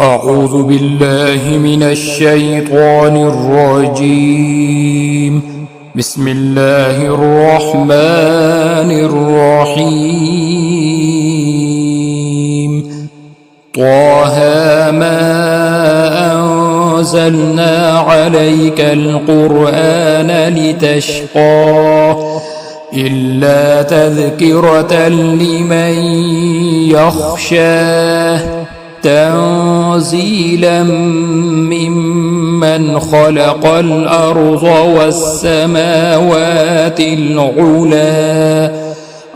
أعوذ بالله من الشيطان الرجيم. بسم الله الرحمن الرحيم. طه ما أنزلنا عليك القرآن لتشقى إلا تذكرة لمن يخشاه تنزيلا ممن خلق الأرض والسماوات العلى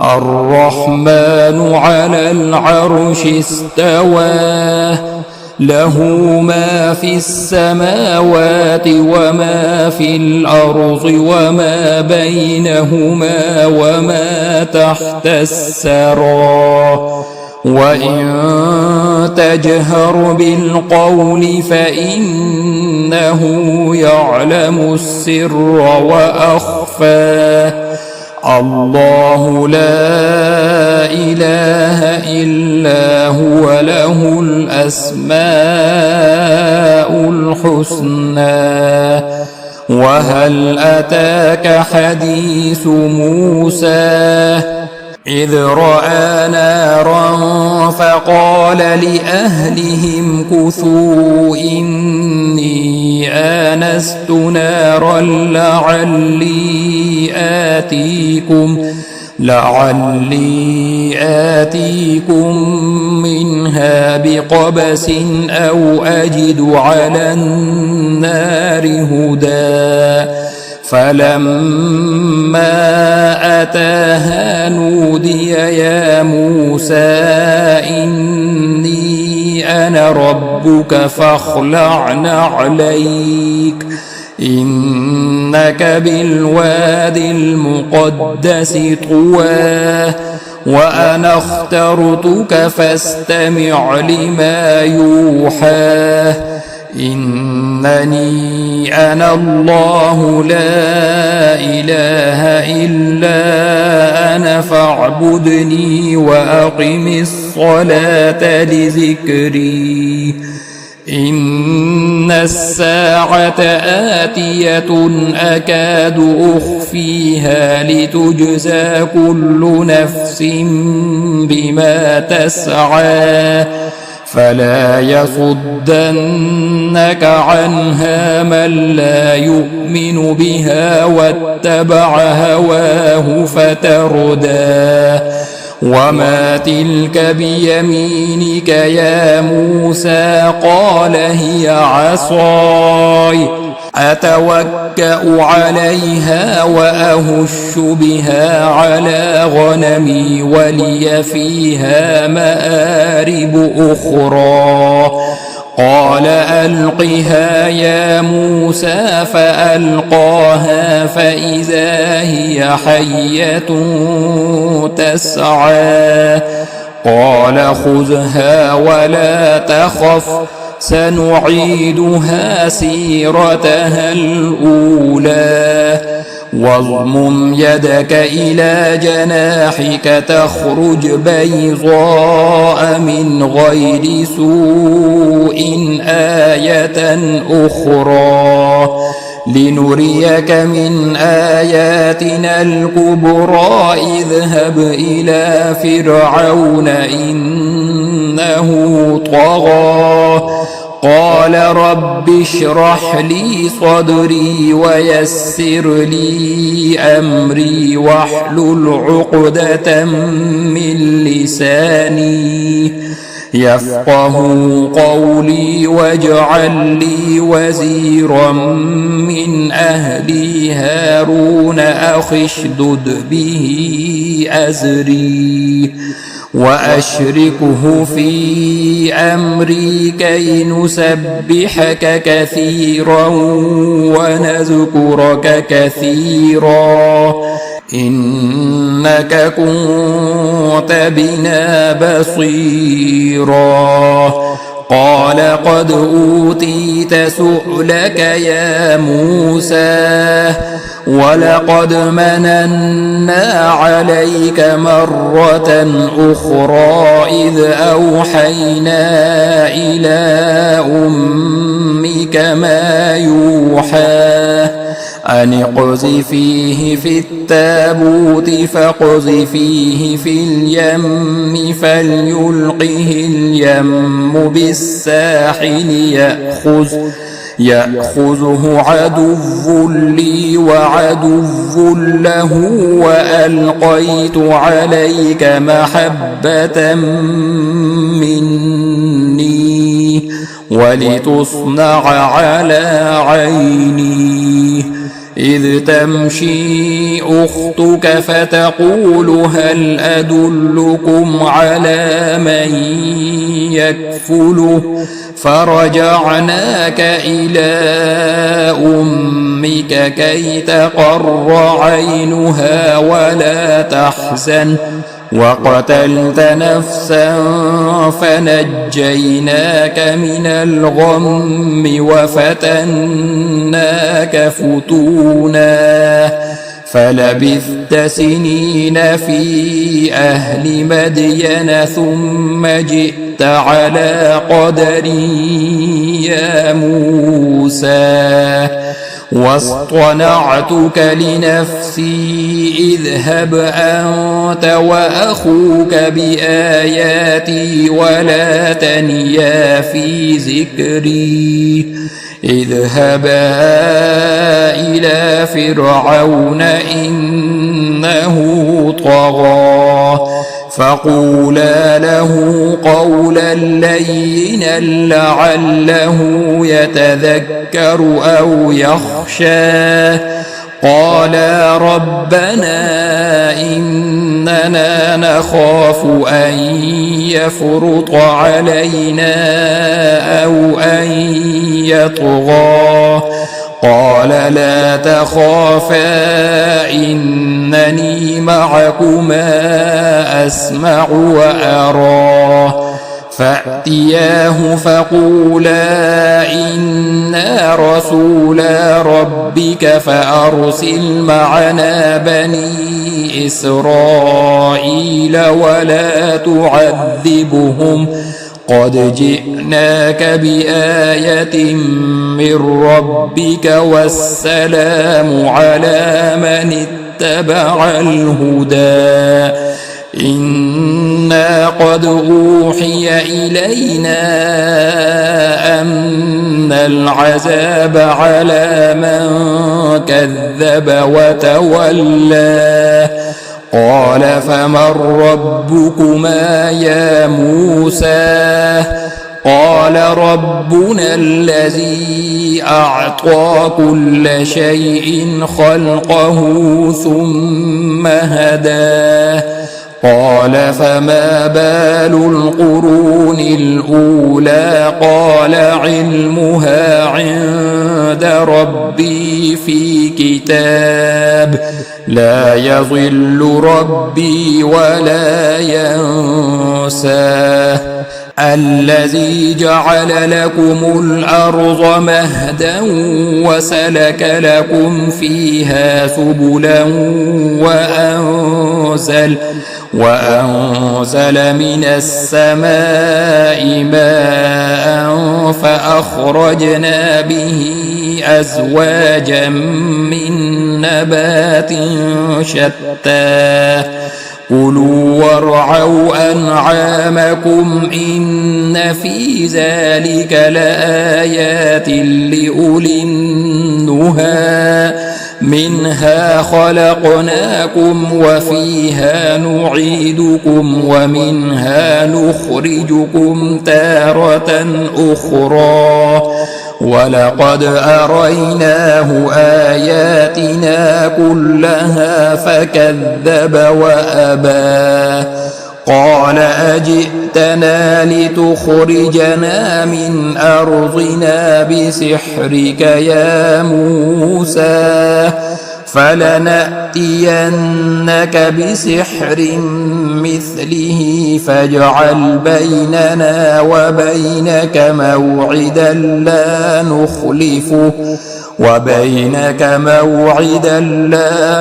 الرحمن على العرش استوى له ما في السماوات وما في الأرض وما بينهما وما تحت الثرى وإن تجهر بالقول فإنه يعلم السر وأخفى الله لا إله إلا هو له الأسماء الحسنى وهل أتاك حديث موسى إذ رأى نارا فقال لأهلهم كثوا إني آنست نارا لعلي آتيكم منها بقبس أو أجد على النار هدى فلما أتاها نودي يا موسى إني أنا ربك فاخلع نعليك إنك بالواد المقدس طوى وأنا اخترتك فاستمع لما يوحى إنني أنا الله لا إله إلا أنا فاعبدني وأقم الصلاة لذكري إن الساعة آتية أكاد أخفيها لتجزى كل نفس بما تسعى فلا يصدنك عنها من لا يؤمن بها واتبع هواه فتردى وما تلك بيمينك يا موسى قال هي عصاي أتوكأ عليها وأهش بها على غنمي ولي فيها مآرب أخرى قال ألقها يا موسى فألقاها فإذا هي حية تسعى قال خذها ولا تخف سنعيدها سيرتها الأولى واضمم يدك إلى جناحك تخرج بيضاء من غير سوء آية أخرى لنريك من آياتنا الكبرى اذهب إلى فرعون إنه طغى قال رب اشرح لي صدري ويسر لي أمري واحلل عقدة من لساني يفقه قولي واجعل لي وزيرا من أهلي هارون أخي اشدد به أزري وأشركه في أمري كي نسبحك كثيرا ونذكرك كثيرا إنك كنت بنا بصيرا قال قال قد أوتيت سؤلك يا موسى ولقد مننا عليك مرة أخرى إذ أوحينا إلى أمك ما يوحى أن اقذفيه في التابوت فاقذفيه في اليم فليلقه اليم بالساحل يأخذه عدو لي وعدو له وألقيت عليك محبة مني ولتصنع على عيني إذ تمشي أختك فتقول هل أدلكم على من يكفله فرجعناك إلى أمك كي تقر عينها ولا تحزن وقتلت نفسا فنجيناك من الغم وفتناك فتونا فلبثت سنين في أهل مدين ثم جئت على قدري يا موسى واصطنعتك لنفسي اذهب أنت وأخوك بآياتي ولا تنيا في ذكري اذهبا إلى فرعون إنه طغى فقولا له قولا لينا لعله يتذكر أو يخشى قالا ربنا إننا نخاف أن يفرط علينا أو أن يطغى قال لا تخافا إنني معكما أسمع وأرى فأتياه فقولا إنا رسولا ربك فأرسل معنا بني إسرائيل ولا تعذبهم قد جئناك بآية من ربك والسلام على من اتبع الهدى إنا قد أوحي إلينا أن العذاب على من كذب وتولى قال فمن ربكما يا موسى قال ربنا الذي أعطى كل شيء خلقه ثم هداه قال فما بال القرون الأولى قال علمها عند ربي في كتاب لا يضل ربي ولا ينسى الذي جعل لكم الأرض مهدا وسلك لكم فيها سبلا وأنزل من السماء ماء فأخرجنا به أزواجا من نبات شتى كلوا وارعوا أنعامكم إن في ذلك لآيات لأولي النهى منها خلقناكم وفيها نعيدكم ومنها نخرجكم تارة أخرى ولقد أريناه آياتنا كلها فكذب وأبى قال أجئتنا لتخرجنا من أرضنا بسحرك يا موسى فلنأتينك بسحر مثله فاجعل بيننا وبينك موعدا لا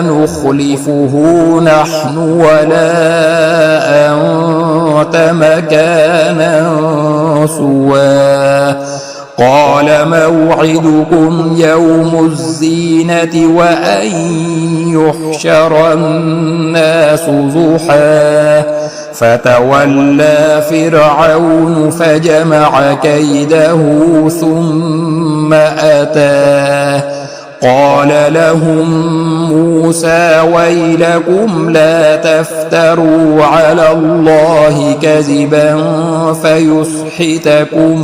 نخلفه نحن ولا أنت مكانا سوى قال موعدكم يوم الزينة وأن يحشر الناس ضحى فتولى فرعون فجمع كيده ثم أتى قال لهم موسى ويلكم لا تفتروا على الله كذبا فيسحتكم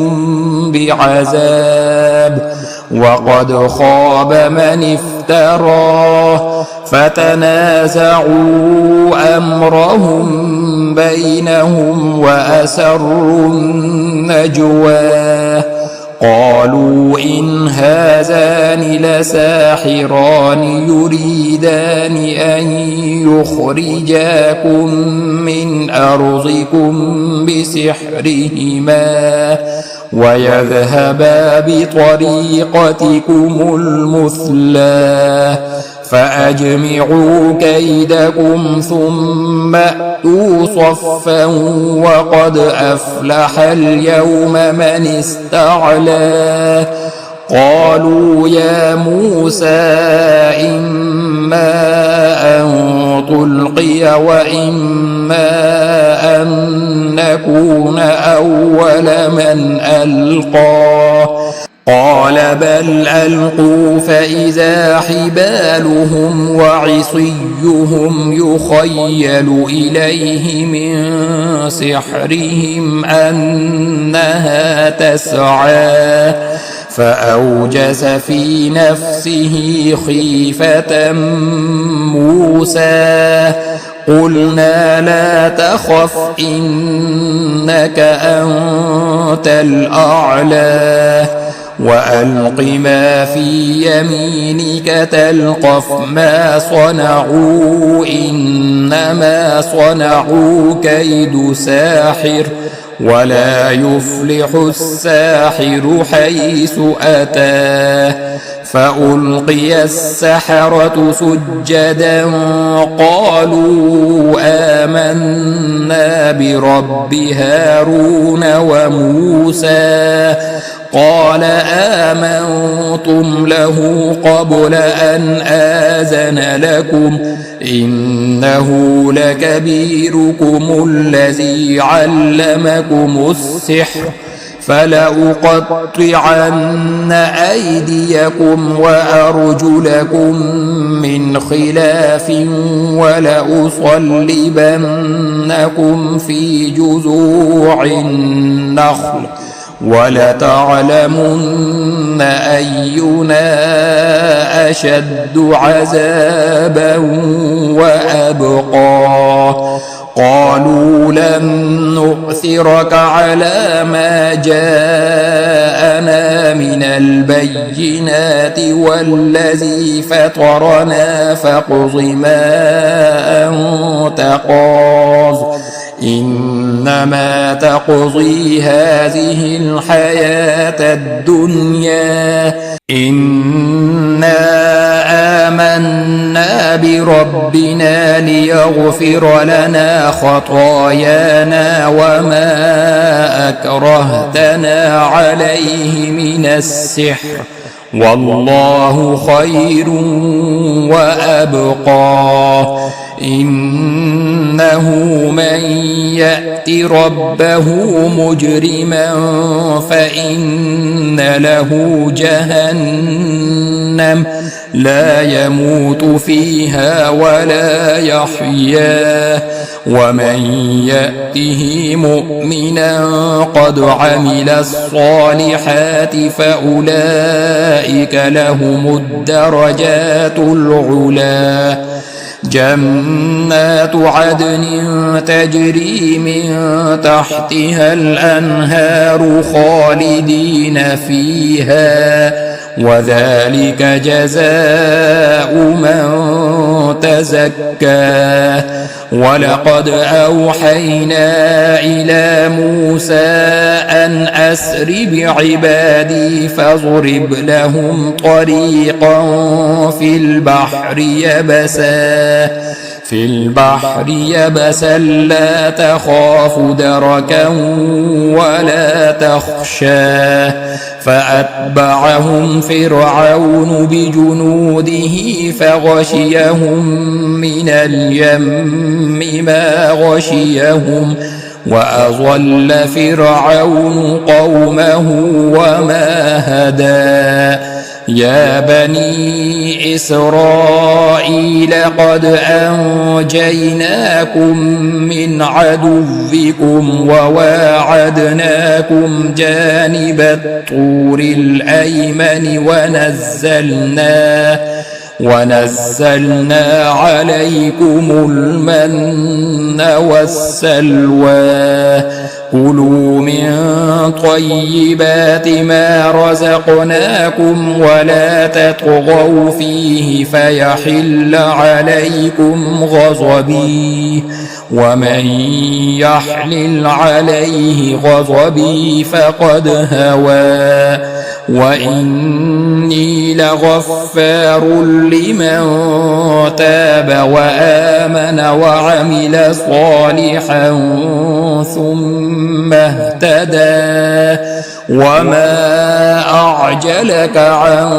بعذاب وقد خاب من افترى فتنازعوا أمرهم بينهم وأسروا النجوى قالوا إن هذان لساحران يريدان أن يخرجاكم من أرضكم بسحرهما ويذهبا بطريقتكم المثلى فأجمعوا كيدكم ثم أتوا صفا وقد أفلح اليوم من استعلى قالوا يا موسى إما أن تلقي وإما أن نكون أول من ألقى قال بل ألقوا فإذا حبالهم وعصيهم يخيل إليه من سحرهم أنها تسعى فأوجس في نفسه خيفة موسى قلنا لا تخف إنك أنت الأعلى وألق ما في يمينك تلقف ما صنعوا إنما صنعوا كيد ساحر ولا يفلح الساحر حيث أتى فألقي السحرة سجدا قالوا آمنا برب هارون وموسى قال آمنتم له قبل أن آذن لكم إنه لكبيركم الذي علمكم السحر فلأقطعن أيديكم وأرجلكم من خلاف ولأصلبنكم في جذوع النخل ولتعلمن أينا أشد عذابا وأبقى قالوا لن نؤثرك على ما جاءنا من البينات والذي فطرنا فاقض ما أنت قاض إنما تقضي هذه الحياة الدنيا إنا آمنا بربنا ليغفر لنا خطايانا وما أكرهتنا عليه من السحر والله خير وأبقى إنه من يأت ربه مجرما فإن له جهنم لا يموت فيها ولا يحيا ومن يأته مؤمنا قد عمل الصالحات فأولئك لهم الدرجات العلا جنات عدن تجري من تحتها الأنهار خالدين فيها وذلك جزاء من تزكى. ولقد أوحينا إلى موسى أن أسر بعبادي فاضرب لهم طريقا في البحر يبسا لا تخاف دركا ولا تخشى. فأتبعهم فرعون بجنوده فغشيهم من اليم ما غشيهم وأضل فرعون قومه وما هدى. يا بني إسرائيل قد أنجيناكم من عدوكم وواعدناكم جانب الطور الأيمن ونزلنا عليكم المن والسلوى. كلوا من طيبات ما رزقناكم ولا تطغوا فيه فيحل عليكم غضبي ومن يحلل عليه غضبي فقد هوى. وإني لغفار لمن تاب وآمن وعمل صالحا ثم اهتدى. وما أعجلك عن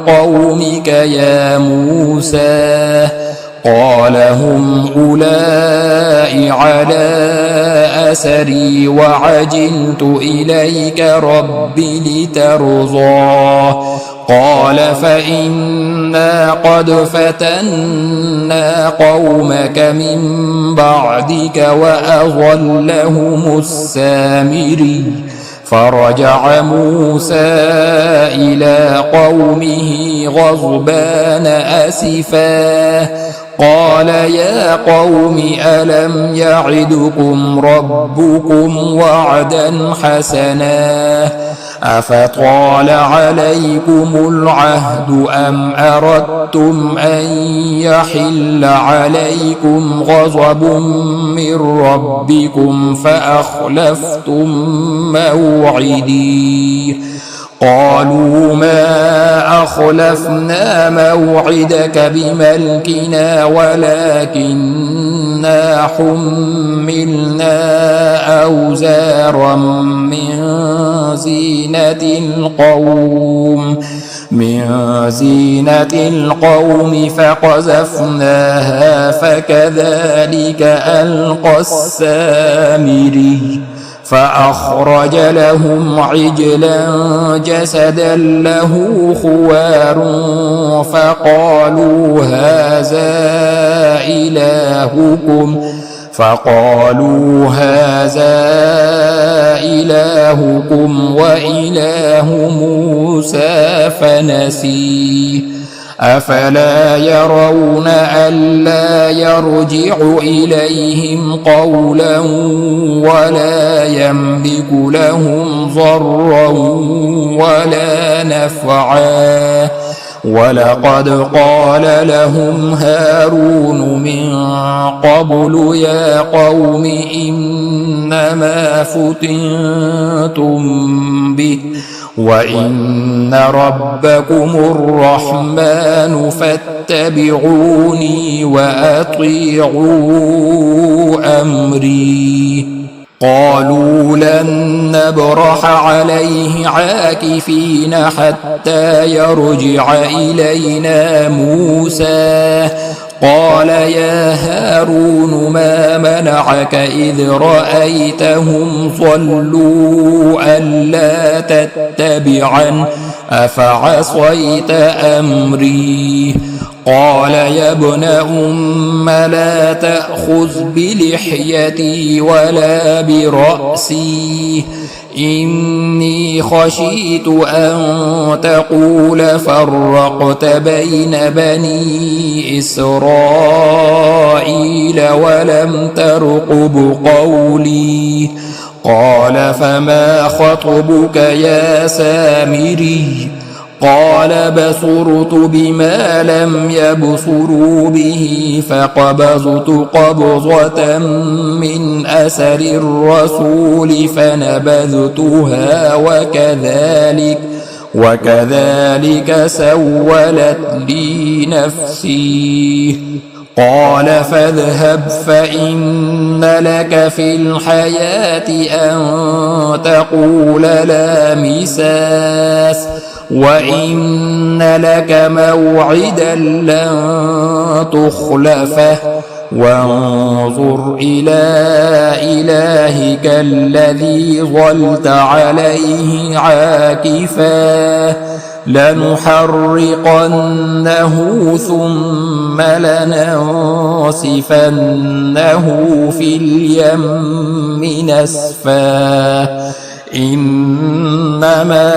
قومك يا موسى؟ قال هم أولئك على أثري وعجلت إليك رب لترضى. قال فإنا قد فتنا قومك من بعدك وأضلهم السامري. فرجع موسى إلى قومه غضبان أسفا قال يا قوم ألم يعدكم ربكم وعدا حسنا أفطال عليكم العهد أم أردتم أن يحل عليكم غضب من ربكم فأخلفتم موعدي. قالوا ما أخلفنا موعدك بملكنا ولكننا حملنا أوزارا من زينة القوم فقذفناها فكذلك ألقى السامري. فأخرج لهم عجلا جسدا له خوار فقالوا هذا إلهكم وإله موسى فنسيه. أفلا يرون ألا يرجع إليهم قولا ولا يملك لهم ضرا ولا نفعا. ولقد قال لهم هارون من قبل يا قوم إنما فتنتم به وإن ربكم الرحمن فاتبعوني وأطيعوا أمري. قالوا لن نبرح عليه عاكفين حتى يرجع إلينا موسى. قال يا هارون ما منعك إذ رأيتهم ضلوا ألا تتبعن أفعصيت أمري. قال يا ابن أم لا تأخذ بلحيتي ولا برأسي إني خشيت أن تقول فرقت بين بني إسرائيل ولم ترقب قولي. قال فما خطبك يا سامري؟ قال بصرت بما لم يبصروا به فقبضت قبضة من أثر الرسول فنبذتها وكذلك سولت لي نفسي. قال فاذهب فإن لك في الحياة أن تقول لا مساس وإن لك موعدا لن تخلفه وانظر إلى إلهك الذي ظلت عليه عاكفا لنحرقنه ثم لننسفنه في اليم نسفا إنما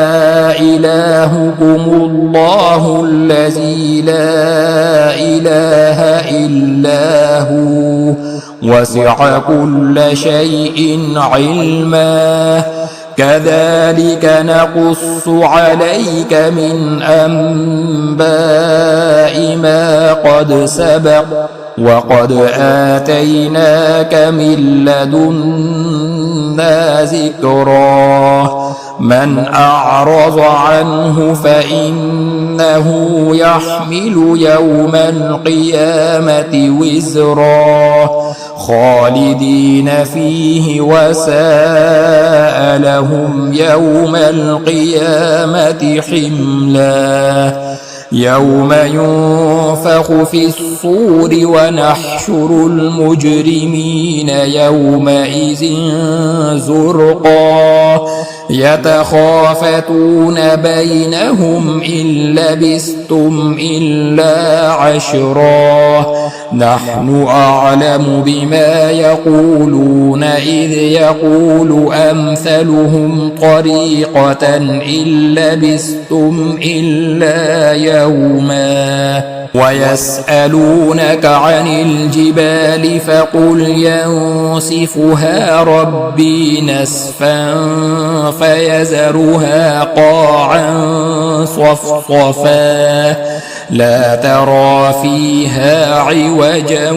إلهكم الله الذي لا إله إلا هو وسع كل شيء علما كذلك نقص عليك من أنباء ما قد سبق وقد آتيناك من لدنا ذكرا من أعرض عنه فإنه يحمل يوم القيامة وزرا خالدين فيه وساء لهم يوم القيامة حملا يوم ينفخ في الصور ونحشر المجرمين يومئذ زرقا يتخافتون بينهم إن لبثتم إلا عشرا نحن أعلم بما يقولون إذ يقول أمثلهم طريقة إن لبثتم إلا يوما ويسألونك عن الجبال فقل ينسفها ربي نسفا فيذرها قاعا صفصفا لا ترى فيها عوجا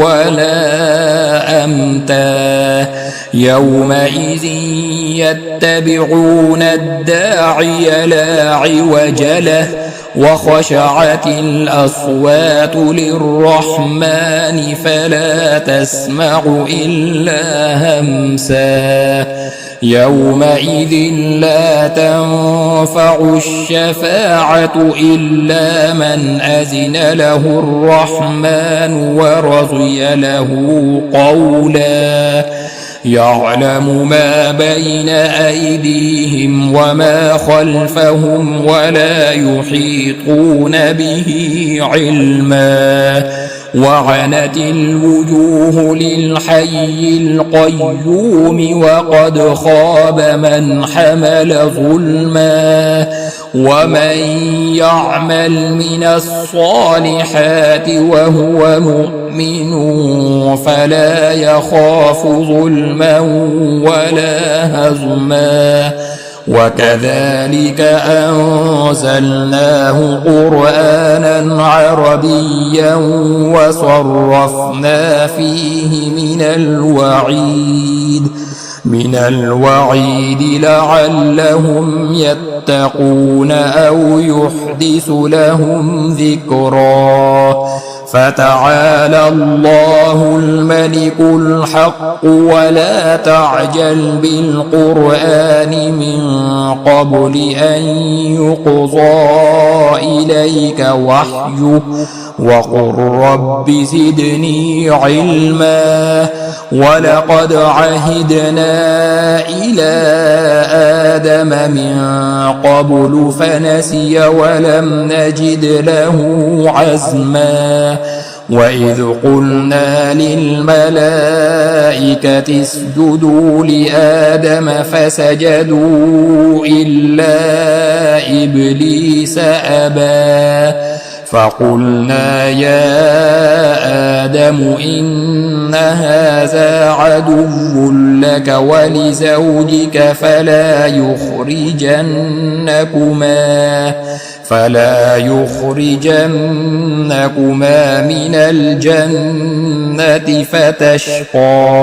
ولا أمتا يومئذ يتبعون الداعي لا عوج له وخشعت الأصوات للرحمن فلا تسمع إلا همسا يومئذ لا تنفع الشفاعة إلا من أذن له الرحمن ورضي له قولا يعلم ما بين أيديهم وما خلفهم ولا يحيطون به علما وعنت الوجوه للحي القيوم وقد خاب من حمل ظلما ومن يعمل من الصالحات وهو مؤمن فلا يخاف ظلما ولا هضما وكذلك أنزلناه قرآنا عربيا وصرفنا فيه من الوعيد لعلهم يتقون أو يحدث لهم ذكرا فتعالى الله الملك الحق ولا تعجل بالقرآن من قبل أن يقضى إليك وحيه وقل رب زدني علما ولقد عهدنا إلى آدم من قبل فنسي ولم نجد له عزما وإذ قلنا للملائكة اسجدوا لآدم فسجدوا إلا إبليس أبى فقلنا يا آدم إن هذا عدو لك ولزوجك فلا يخرجنكما من الجنة فتشقى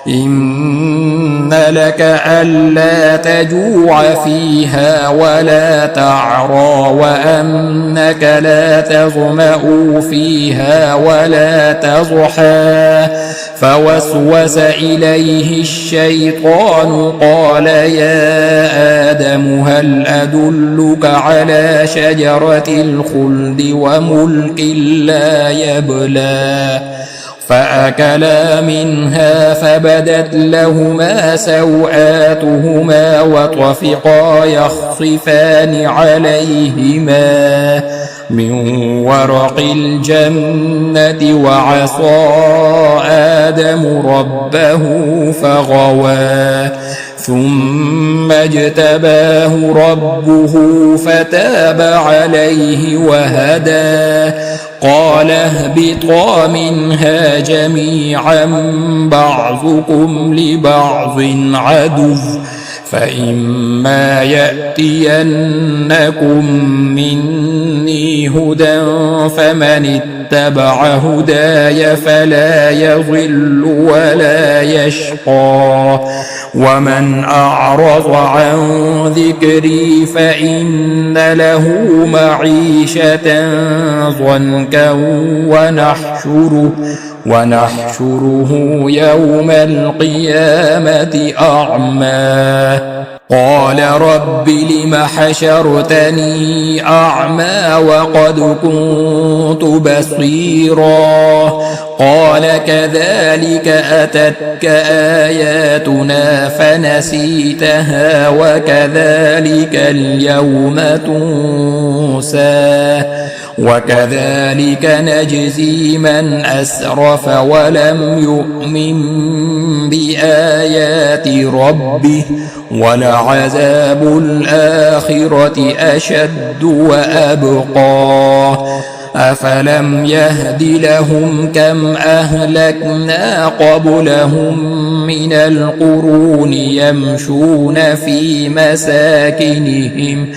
إن لك ألا تجوع فيها ولا تعرى وأنك لا تظمأ فيها ولا تضحى فوسوس إليه الشيطان قال يا آدم هل أدلك على شجرة الخلد وملك لا يبلى فأكلا منها فبدت لهما سوآتهما وطفقا يخصفان عليهما من ورق الجنة وعصى آدم ربه فغوى ثم اجتباه ربه فتاب عليه وهدى قال اهبطا منها جميعا بعضكم لبعض عدو فإما يأتينكم مني هدى فمن اتبع هداي فلا يضل ولا يشقى ومن أعرض عن ذكري فإن له معيشة ضنكا ونحشره يوم القيامة أعمى قال رب لم حشرتني أعمى وقد كنت بصيرا قال كذلك أتتك آياتنا فنسيتها وكذلك اليوم تنسى وكذلك نجزي من أسرف ولم يؤمن بآيات ربه ولعذاب الآخرة أشد وأبقى أفلم يهد لهم كم أهلكنا قبلهم من القرون يمشون في مساكنهم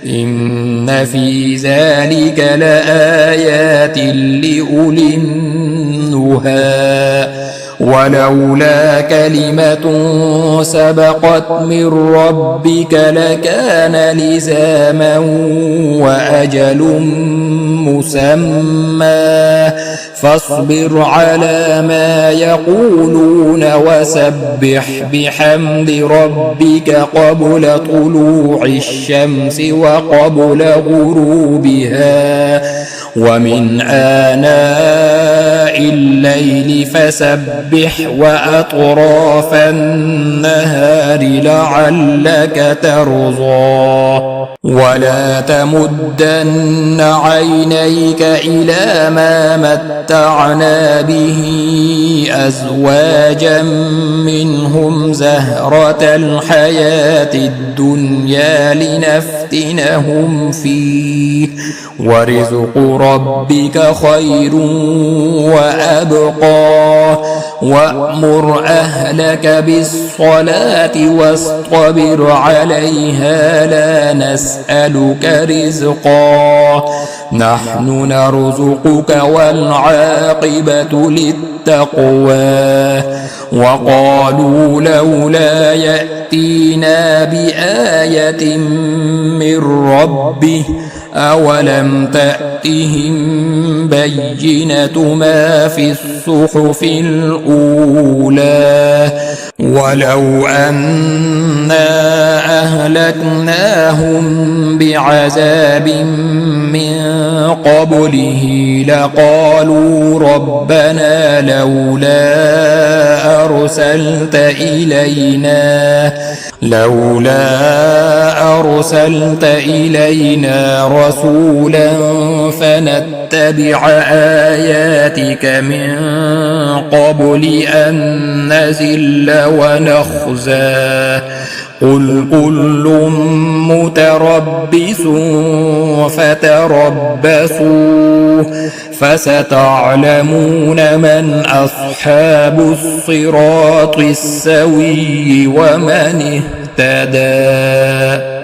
إن في ذلك لآيات لأولي النهى ولولا كلمة سبقت من ربك لكان لزاما وأجل مسمى فاصبر على ما يقولون وسبح بحمد ربك قبل طلوع الشمس وقبل غروبها ومن آناء الليل فسبح وأطراف النهار لعلك ترضى ولا تمدن عينيك إلى ما متعنا به أزواجا منهم زهرة الحياة الدنيا لنفتنهم فيه ورزق ربك خير وأبقى وأمر أهلك بالصلاة واصطبر عليها لا نسألك رزقا نحن نرزقك والعاقبة للتقوى وقالوا لولا يأتينا بآية من ربه أولم تأتهم بينة ما في الصحف الأولى ولو أنا أهلكناهم بعذاب من قبله لقالوا ربنا لولا أرسلت أرسلت إلينا رسولا فنتبع آياتك من قبل أن نزل ونخزى قل كل متربص فتربصوا فستعلمون من أصحاب الصراط السوي ومن اهتدى.